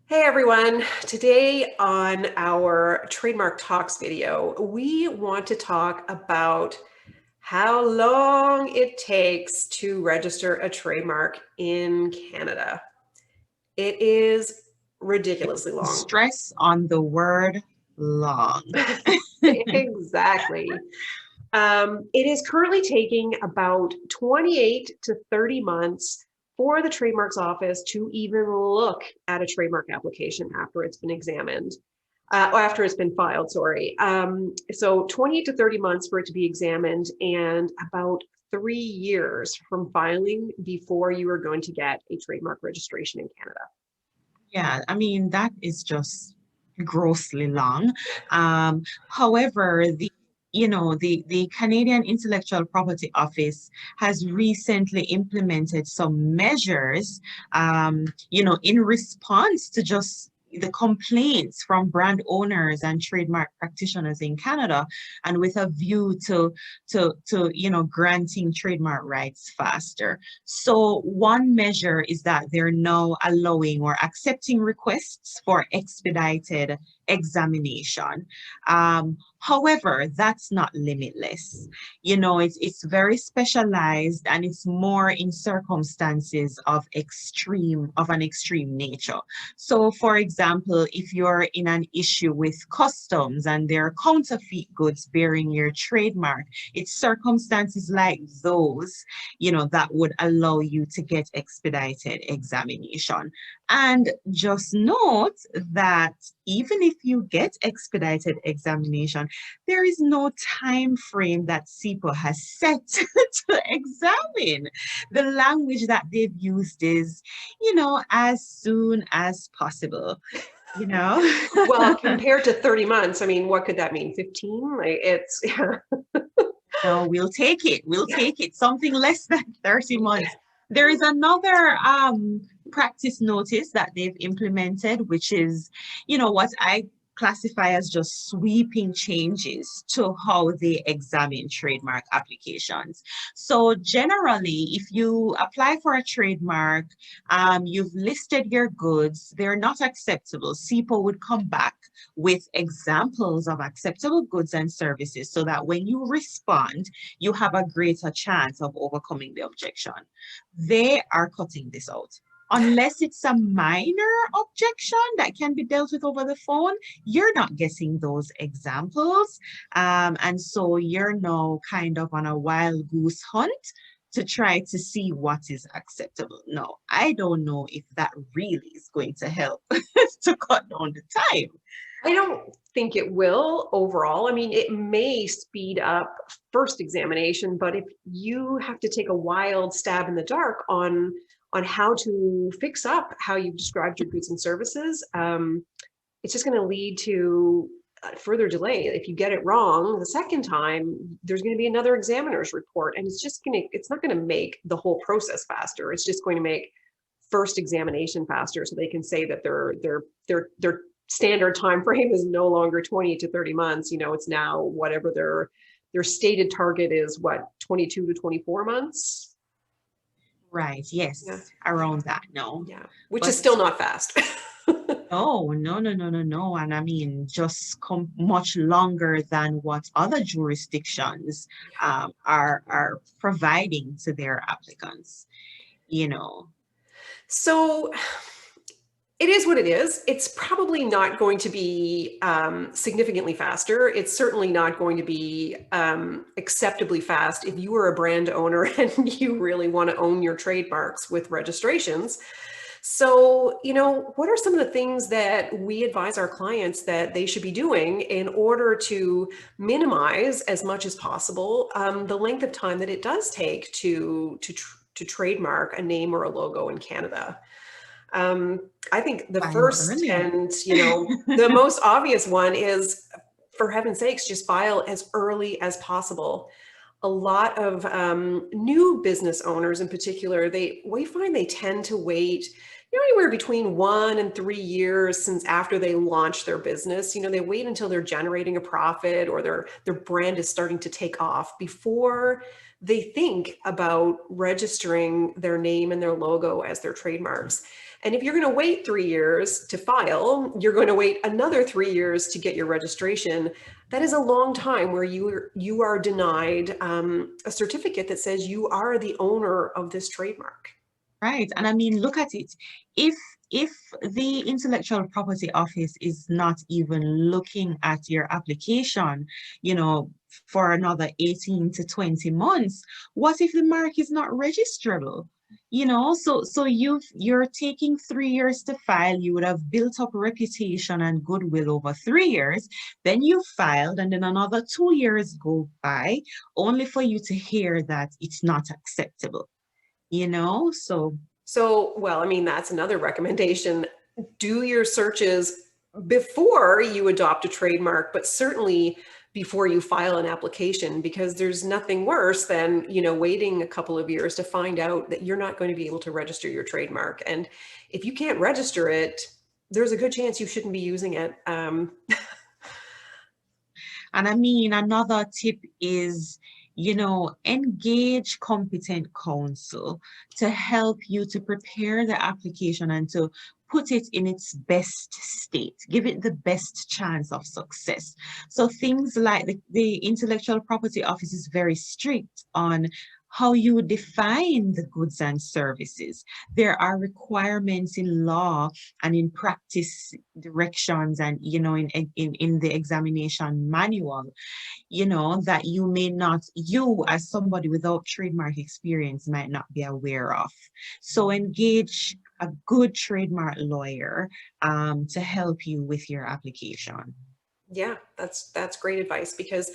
Hey everyone, today on our Trademark Talks video, we want to talk about how long it takes to register a trademark in Canada. It is ridiculously long. Stress on the word long. Exactly. It is currently taking about 28 to 30 months for the trademarks office to even look at a trademark application after it's been examined. After it's been filed, sorry. So 28 to 30 months for it to be examined and about 3 years from filing before you are going to get a trademark registration in Canada. Yeah, I mean, that is just grossly long. However, the Canadian Intellectual Property Office has recently implemented some measures, in response to just the complaints from brand owners and trademark practitioners in Canada, and with a view to granting trademark rights faster. So one measure is that they're now allowing or accepting requests for expedited examination. However, that's not limitless. It's very specialized and it's more in circumstances of an extreme nature. So, for example, if you're in an issue with customs and there are counterfeit goods bearing your trademark, it's circumstances like those that would allow you to get expedited examination. And just note that even if you get expedited examination, there is no time frame that SIPO has set to examine. The language that they've used is, as soon as possible, you know. Well, compared to 30 months, I mean, what could that mean? 15? Like it's yeah. No, we'll take it. We'll take it. Something less than 30 months. There is another practice notice that they've implemented, which is, what I classify as just sweeping changes to how they examine trademark applications. So generally, if you apply for a trademark, you've listed your goods, they're not acceptable. SIPO would come back with examples of acceptable goods and services so that when you respond, you have a greater chance of overcoming the objection. They are cutting this out. Unless it's a minor objection that can be dealt with over the phone, you're not getting those examples. And so you're now kind of on a wild goose hunt to try to see what is acceptable. No, I don't know if that really is going to help to cut down the time. I don't think it will overall. I mean, it may speed up first examination, but if you have to take a wild stab in the dark on how to fix up how you've described your goods and services, it's just going to lead to further delay. If you get it wrong the second time, there's going to be another examiner's report, and it's not going to make the whole process faster. It's just going to make first examination faster, so they can say that their standard time frame is no longer 20 to 30 months. It's now whatever their stated target is, what, 22 to 24 months. Right, Yeah, yes, around that, no. yeah, which is But still not fast. no, no, no, no, no, no. And I mean, just much longer than what other jurisdictions are providing to their applicants, you know. So it is what it is. It's probably not going to be significantly faster. It's certainly not going to be acceptably fast if you are a brand owner and you really want to own your trademarks with registrations. So, what are some of the things that we advise our clients that they should be doing in order to minimize as much as possible the length of time that it does take to trademark a name or a logo in Canada? I think the File first early. and, the most obvious one is, for heaven's sakes, just file as early as possible. A lot of new business owners in particular, we find they tend to wait, anywhere between 1 and 3 years since after they launch their business. They wait until they're generating a profit or their brand is starting to take off before they think about registering their name and their logo as their trademarks. And if you're going to wait 3 years to file, you're going to wait another 3 years to get your registration. That is a long time where you are denied a certificate that says you are the owner of this trademark. Right. And I mean, look at it. If if the intellectual property office is not even looking at your application, for another 18 to 20 months, what if the mark is not registrable? So you're taking 3 years to file. You would have built up reputation and goodwill over 3 years. Then you filed, and then another 2 years go by, only for you to hear that it's not acceptable. So, well, I mean, that's another recommendation. Do your searches before you adopt a trademark, but certainly before you file an application, because there's nothing worse than, waiting a couple of years to find out that you're not going to be able to register your trademark. And if you can't register it, there's a good chance you shouldn't be using it. And I mean, another tip is, engage competent counsel to help you to prepare the application and to put it in its best state, give it the best chance of success. So things like the Intellectual Property Office is very strict on how you define the goods and services. There are requirements in law and in practice directions and, in the examination manual, that you as somebody without trademark experience might not be aware of. So engage a good trademark lawyer to help you with your application. Yeah, that's great advice, because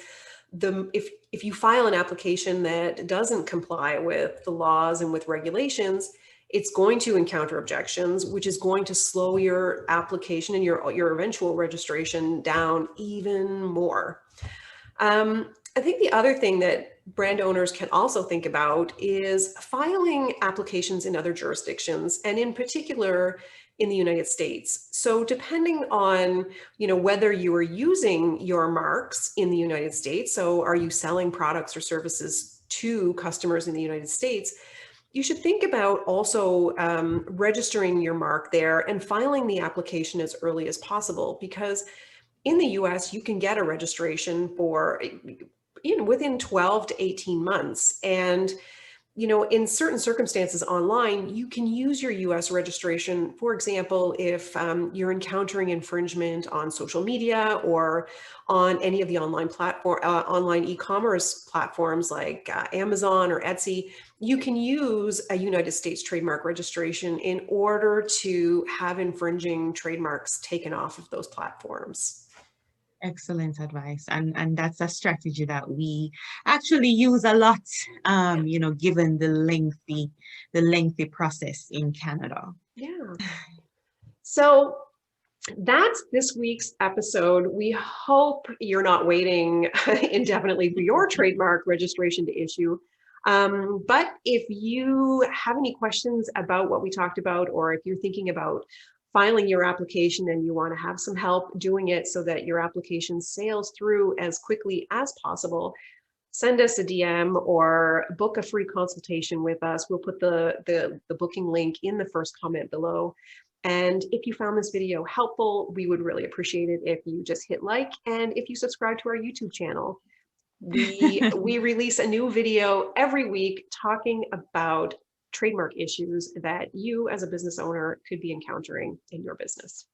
if you file an application that doesn't comply with the laws and with regulations, it's going to encounter objections, which is going to slow your application and your eventual registration down even more. I think the other thing that brand owners can also think about is filing applications in other jurisdictions, and in particular in the United States. So depending on, whether you are using your marks in the United States, so are you selling products or services to customers in the United States, you should think about also registering your mark there and filing the application as early as possible, because in the US, you can get a registration for, within 12 to 18 months. And, in certain circumstances online, you can use your US registration. For example, if you're encountering infringement on social media or on any of the online e-commerce platforms like Amazon or Etsy, you can use a United States trademark registration in order to have infringing trademarks taken off of those platforms. Excellent advice. And that's a strategy that we actually use a lot, given the lengthy process in Canada. Yeah. So that's this week's episode. We hope you're not waiting indefinitely for your trademark registration to issue. But if you have any questions about what we talked about, or if you're thinking about filing your application and you want to have some help doing it so that your application sails through as quickly as possible, send us a DM or book a free consultation with us. We'll put the booking link in the first comment below. And if you found this video helpful, we would really appreciate it if you just hit like, and if you subscribe to our YouTube channel. We release a new video every week talking about trademark issues that you as a business owner could be encountering in your business.